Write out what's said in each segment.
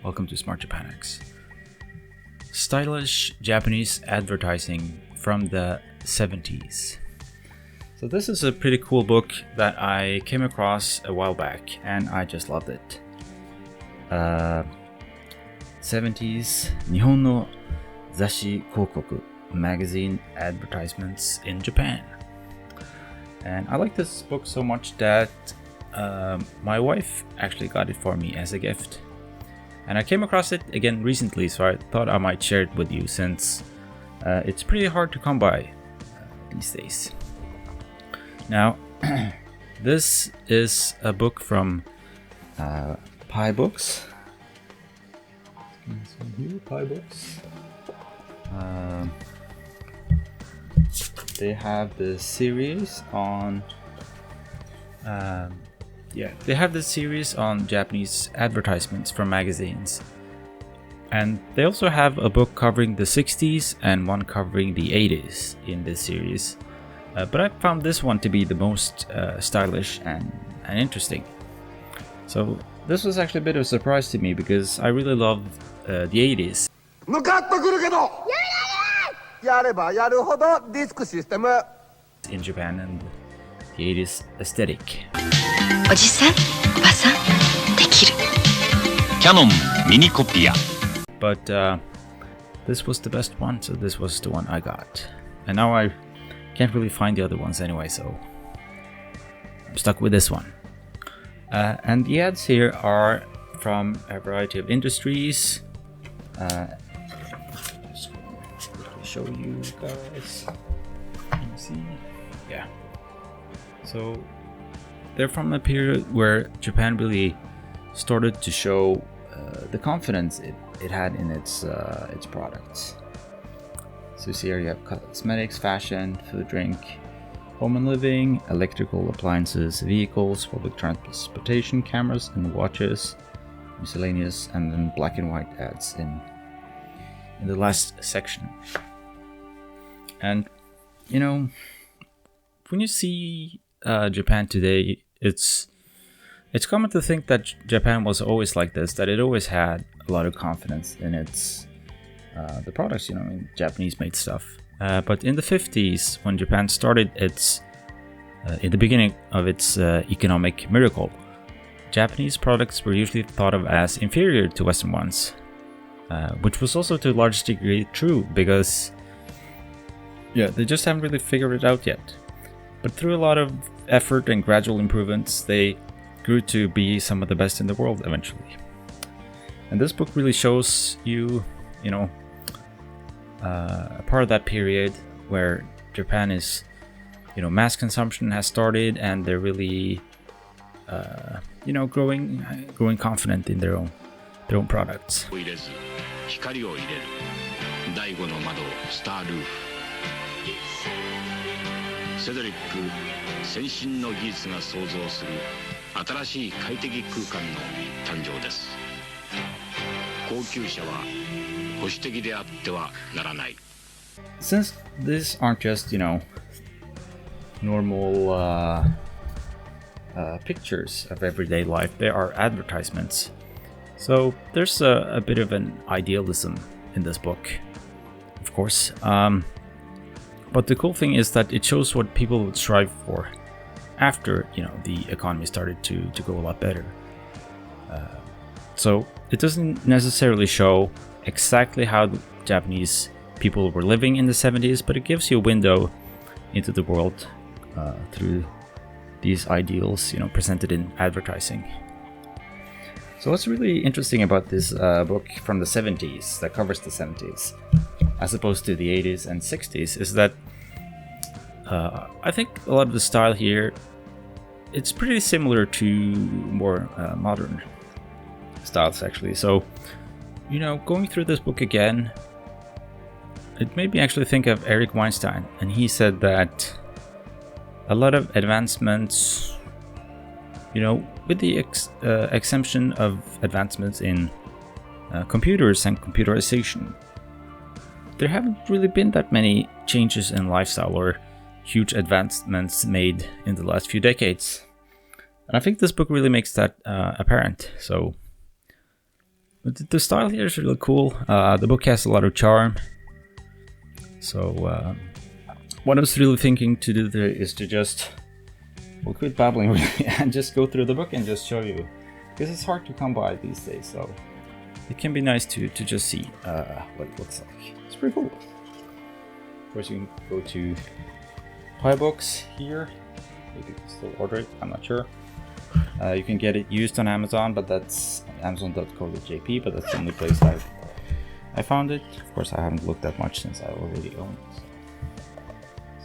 Welcome to Smart Japanx. Stylish Japanese advertising from the 70s. So this is a pretty cool book that I came across a while back and I just loved it. 70s 日本の雑誌広告 magazine advertisements in Japan. And I like this book so much that my wife actually got it for me as a gift. And I came across it again recently, so I thought I might share it with you since it's pretty hard to come by these days. Now, this is a book from Pie Books. This one here, Pie Books. They have the series on they have this series on Japanese advertisements from magazines. And they also have a book covering the 60s and one covering the 80s in this series. But I found this one to be the most stylish and interesting. So this was actually a bit of a surprise to me because I really love the 80s. In Japan and the 80s aesthetic. Canon Mini Copia. But this was the best one, so this was the one I got. And now I can't really find the other ones anyway, so I'm stuck with this one. And the ads here are from a variety of industries. Just quickly show you guys. Let me see. Yeah. So they're from a period where Japan really started to show the confidence it had in its products. So you see here you have cosmetics, fashion, food, drink, home and living, electrical appliances, vehicles, public transportation, cameras and watches, miscellaneous, and then black and white ads in the last section. And you know, when you see Japan today, it's common to think that Japan was always like this, that it always had a lot of confidence in its the products, you know, in Japanese made stuff. But in the 50s, when Japan started its in the beginning of its economic miracle, Japanese products were usually thought of as inferior to Western ones, which was also to a large degree true because they just haven't really figured it out yet. But through a lot of effort and gradual improvements, they grew to be some of the best in the world eventually. And this book really shows you, a part of that period where Japan is, mass consumption has started and they're really, growing confident in their own products. Since these aren't just, normal pictures of everyday life, they are advertisements. So there's a bit of an idealism in this book, of course. But the cool thing is that it shows what people would strive for after, the economy started to go a lot better. So it doesn't necessarily show exactly how the Japanese people were living in the 70s, but it gives you a window into the world through these ideals, presented in advertising. So what's really interesting about this book from the 70s, that covers the 70s, as opposed to the 80s and 60s, is that I think a lot of the style here, it's pretty similar to more modern styles actually. So, going through this book again, it made me actually think of Eric Weinstein, and he said that a lot of advancements, with the exemption of advancements in computers and computerization, there haven't really been that many changes in lifestyle or huge advancements made in the last few decades. And I think this book really makes that apparent. So But the style here is really cool. The book has a lot of charm. So what I was really thinking to do there is to just, we'll quit babbling really and just go through the book and just show you, because it's hard to come by these days. So it can be nice to just see what it looks like. It's pretty cool. Of course, you can go to Pi Books here. Maybe you can still order it. I'm not sure. You can get it used on Amazon, but that's amazon.co.jp, but that's the only place I found it. Of course, I haven't looked that much since I already own it.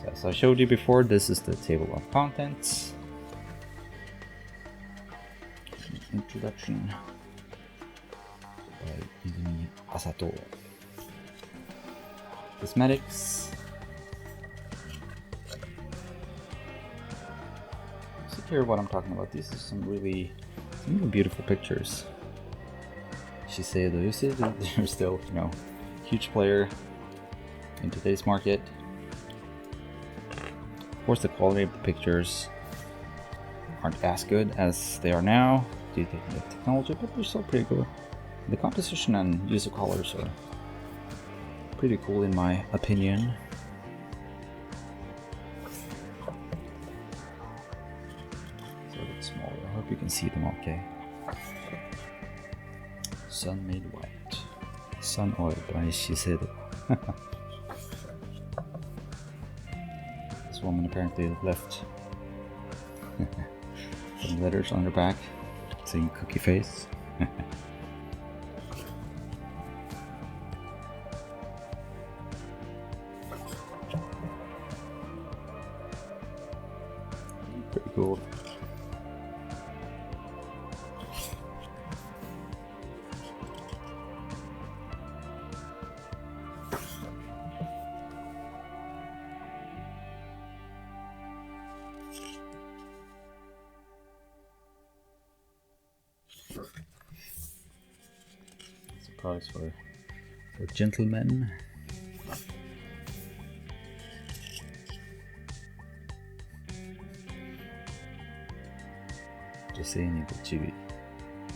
So as I showed you before, this is the table of contents. Introduction by Izumi Asato. Cosmetics. So here, what I'm talking about. These are some really beautiful pictures. Shiseido, you see that they're still, huge player in today's market. Of course, the quality of the pictures aren't as good as they are now due to the technology, but they're still pretty good. The composition and use of colors are pretty cool in my opinion. It's a bit smaller. I hope you can see them okay. Sun Made White. Sun Oil by Shiseido. This woman apparently left some letters on her back saying cookie face. Pretty cool. Products for gentlemen. Just saying it, Chibi.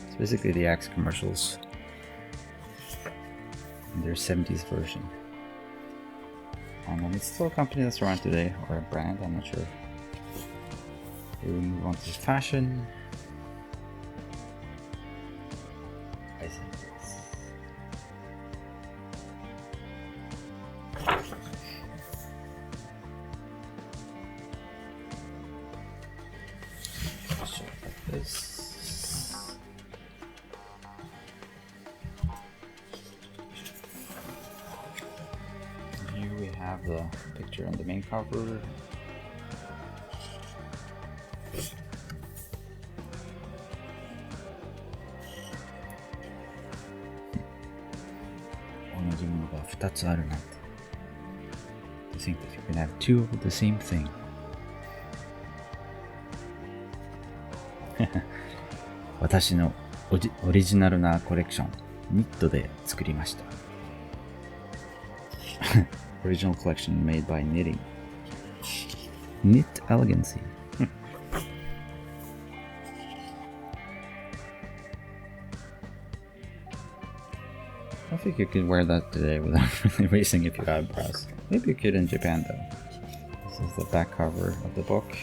It's basically the Axe commercials in their 70s version. And it's still a company that's around today, or a brand, I'm not sure. We will move on to fashion. I think it's like this. Here we have the picture on the main cover. To think that you can have two of the same thing. 私のオリジナルなコレクション、ニットで作りました。Original collection made by knitting. Knit elegancy. I think you could wear that today without really raising a few eyebrows. Maybe you could in Japan though. This is the back cover of the book.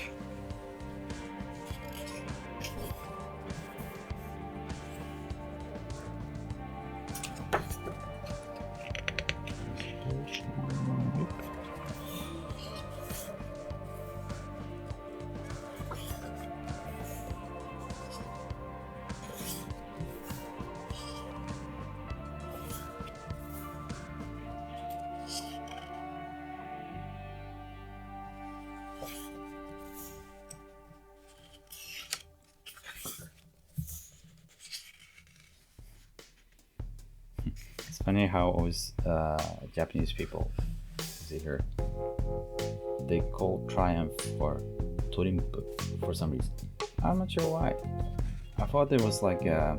It's funny how always Japanese people, see here, they call Triumph or Torimpu for some reason. I'm not sure why. I thought it was like a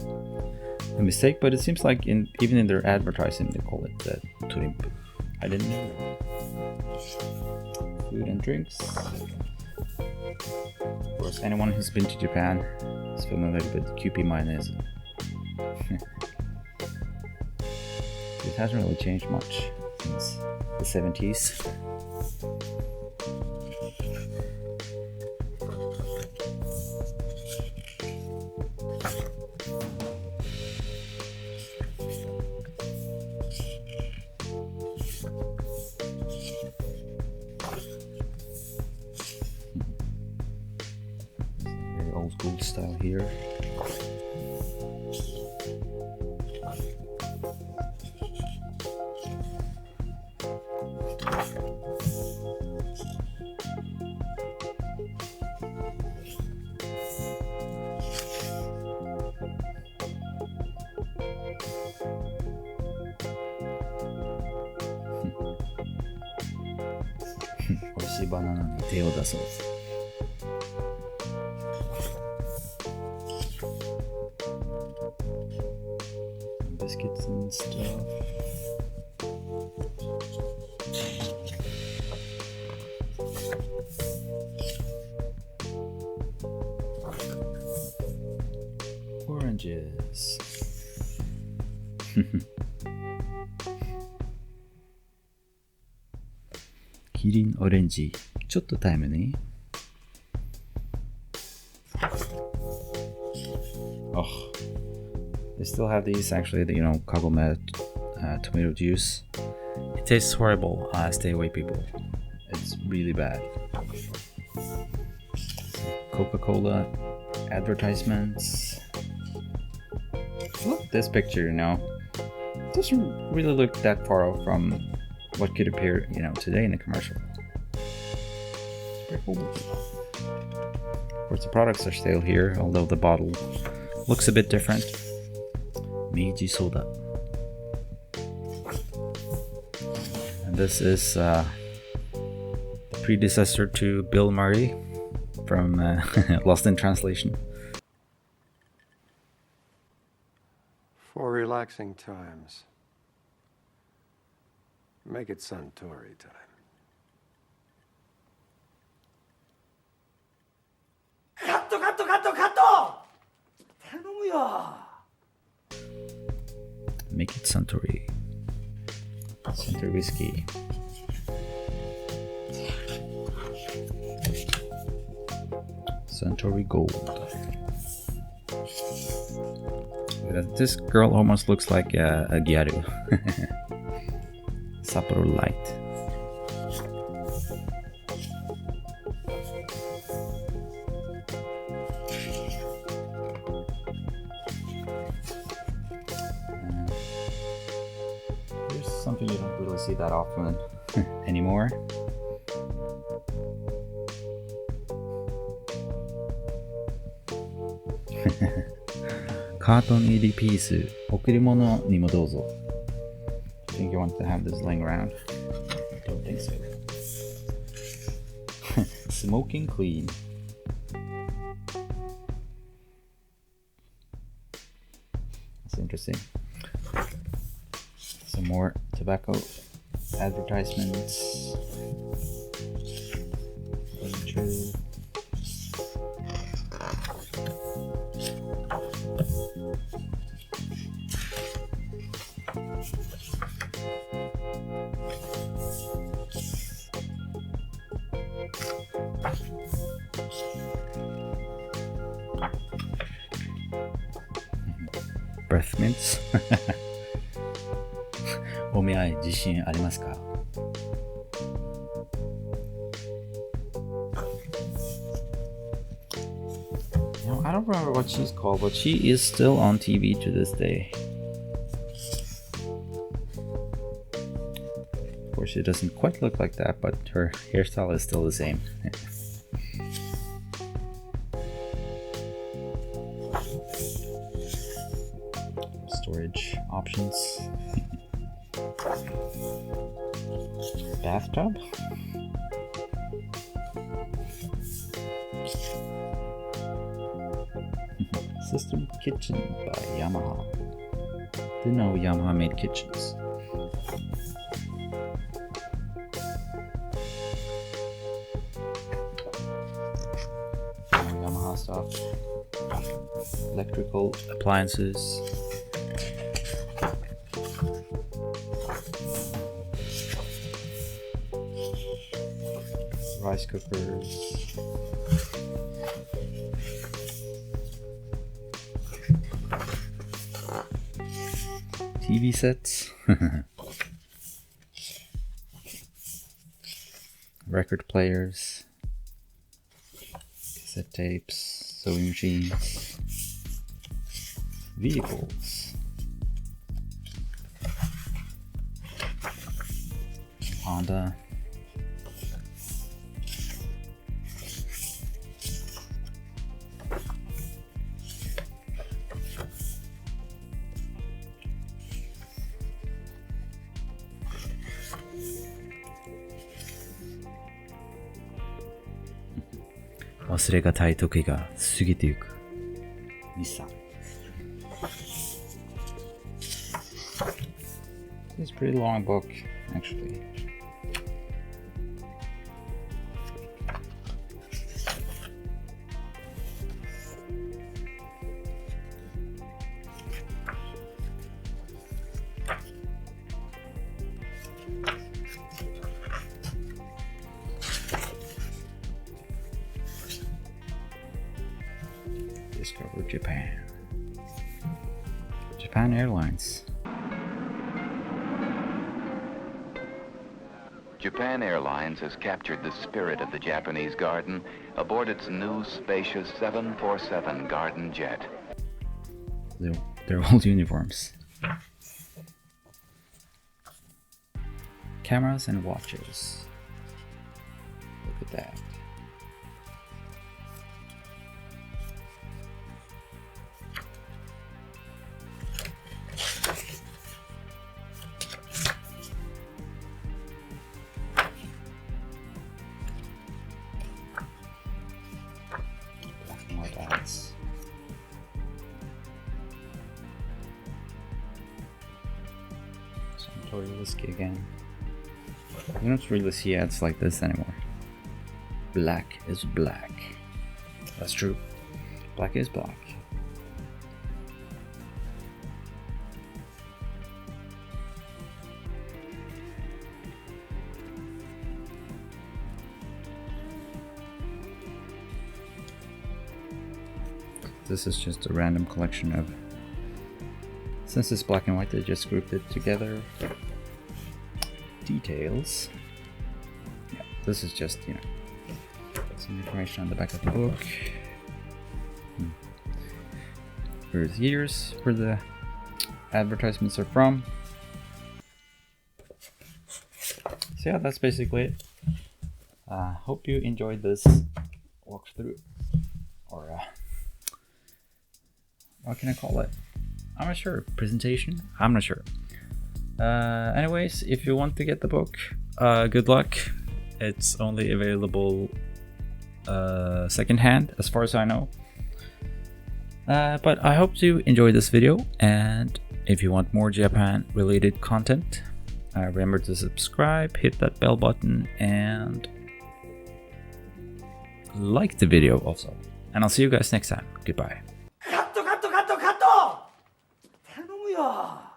mistake, but it seems like even in their advertising they call it Torimpu. I didn't know that. Food and drinks. Of course, anyone who's been to Japan is familiar with Kewpie mayonnaise. It hasn't really changed much since the 70s. Very old school style here. Oishii banana ni te o dasou. Biscuits and stuff. Oranges. Kirin orange. ちょっとタイムね。Oh, they still have these actually. Kagome tomato juice. It tastes horrible. Stay away, people. It's really bad. Coca-Cola advertisements. Look, this picture, it doesn't really look that far off from what could appear, today in the commercial. It's pretty cool. Of course, the products are still here, although the bottle looks a bit different. Meiji soda. And this is the predecessor to Bill Murray from Lost in Translation. For relaxing times, make it Suntory time. Make it Suntory. Suntory whiskey. Suntory Gold. This girl almost looks like a gyaru. Sapporo Light. Here's something you don't really see that often anymore. Carton 入りピース、贈り物にもどうぞ。I think you want to have this laying around? I don't think so. Smoking clean. That's interesting. Some more tobacco advertisements. Furniture. Breath mints. お見合い自信ありますか? I don't remember what she's called, but she is still on TV to this day. Of course, she doesn't quite look like that, but her hairstyle is still the same. Storage options. Bathtub. System Kitchen by Yamaha. Didn't know Yamaha made kitchens. Yamaha stuff. Electrical appliances. rice cookers. TV sets. Record players. Cassette tapes. Sewing machines. Vehicles. Honda. Wasurekatai toki ga sugite yuku. Nissan. It's a pretty long book, actually. Discover Japan. Japan Airlines. Japan Airlines has captured the spirit of the Japanese garden aboard its new spacious 747 Garden Jet. They're old uniforms. Cameras and watches. Look at that. Ads. Suntory whiskey again. You don't really see ads like this anymore. Black is black. That's true. Black is black. This is just a random collection of, since it's black and white, they just grouped it together. Details. Yeah, this is just, you know, some information on the back of the book. Here's years where the advertisements are from. So yeah, that's basically it. Hope you enjoyed this walkthrough, or what can I call it? I'm not sure. Presentation? I'm not sure. Anyways, if you want to get the book, good luck. It's only available secondhand, as far as I know. But I hope you enjoyed this video, and if you want more Japan-related content, remember to subscribe, hit that bell button, and like the video also. And I'll see you guys next time. Goodbye. カットカットカットカット頼むよ